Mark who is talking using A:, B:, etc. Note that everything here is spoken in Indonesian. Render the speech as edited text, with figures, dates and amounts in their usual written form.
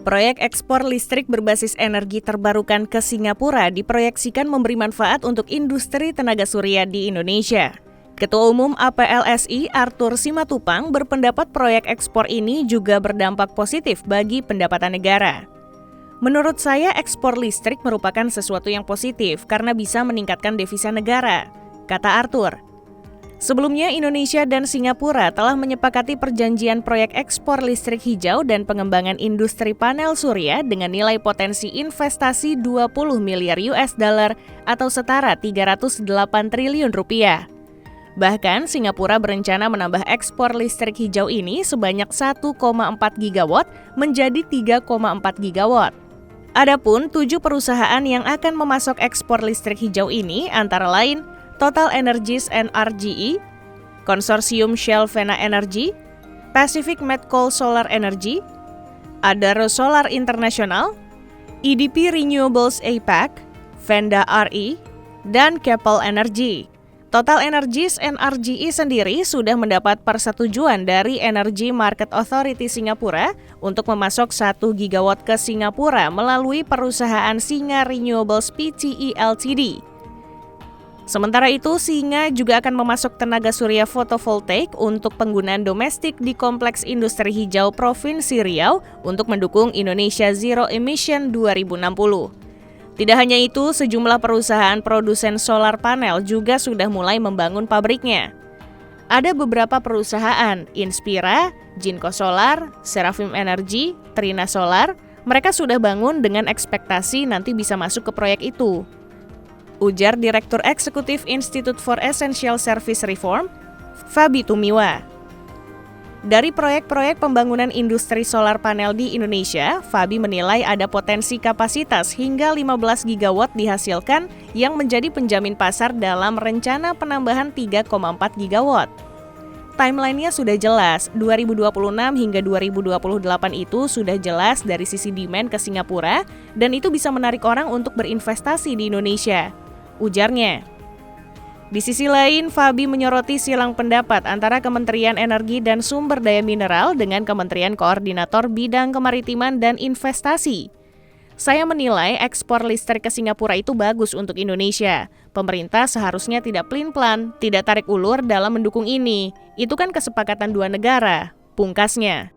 A: Proyek ekspor listrik berbasis energi terbarukan ke Singapura diproyeksikan memberi manfaat untuk industri tenaga surya di Indonesia. Ketua Umum APLSI Arthur Simatupang berpendapat proyek ekspor ini juga berdampak positif bagi pendapatan negara. Menurut saya, ekspor listrik merupakan sesuatu yang positif karena bisa meningkatkan devisa negara, kata Arthur. Sebelumnya, Indonesia dan Singapura telah menyepakati perjanjian proyek ekspor listrik hijau dan pengembangan industri panel surya dengan nilai potensi investasi 20 miliar US dollar atau setara 308 triliun rupiah. Bahkan, Singapura berencana menambah ekspor listrik hijau ini sebanyak 1,4 gigawatt menjadi 3,4 gigawatt. Adapun 7 perusahaan yang akan memasok ekspor listrik hijau ini antara lain Total Energies and RGE, Konsorsium Shell Vena Energy, Pacific Medcoal Solar Energy, Adaro Solar International, EDP Renewables APAC, Venda RE, dan Keppel Energy. Total Energies and RGE sendiri sudah mendapat persetujuan dari Energy Market Authority Singapura untuk memasok 1 gigawatt ke Singapura melalui perusahaan Singa Renewables Pte Ltd. Sementara itu, Singa juga akan memasok tenaga surya fotovoltaik untuk penggunaan domestik di Kompleks Industri Hijau Provinsi Riau untuk mendukung Indonesia Zero Emission 2060. Tidak hanya itu, sejumlah perusahaan produsen solar panel juga sudah mulai membangun pabriknya. Ada beberapa perusahaan, Inspira, Jinko Solar, Seraphim Energy, Trina Solar, mereka sudah bangun dengan ekspektasi nanti bisa masuk ke proyek itu. Ujar Direktur Eksekutif Institute for Essential Service Reform, Fabi Tumiwa. Dari proyek-proyek pembangunan industri solar panel di Indonesia, Fabi menilai ada potensi kapasitas hingga 15 gigawatt dihasilkan yang menjadi penjamin pasar dalam rencana penambahan 3,4 gigawatt. Timeline-nya sudah jelas, 2026 hingga 2028 itu sudah jelas dari sisi demand ke Singapura dan itu bisa menarik orang untuk berinvestasi di Indonesia, ujarnya. Di sisi lain, Fabi menyoroti silang pendapat antara Kementerian Energi dan Sumber Daya Mineral dengan Kementerian Koordinator Bidang Kemaritiman dan Investasi. Saya menilai ekspor listrik ke Singapura itu bagus untuk Indonesia. Pemerintah seharusnya tidak pelin-pelan, tidak tarik ulur dalam mendukung ini. Itu kan kesepakatan dua negara, pungkasnya.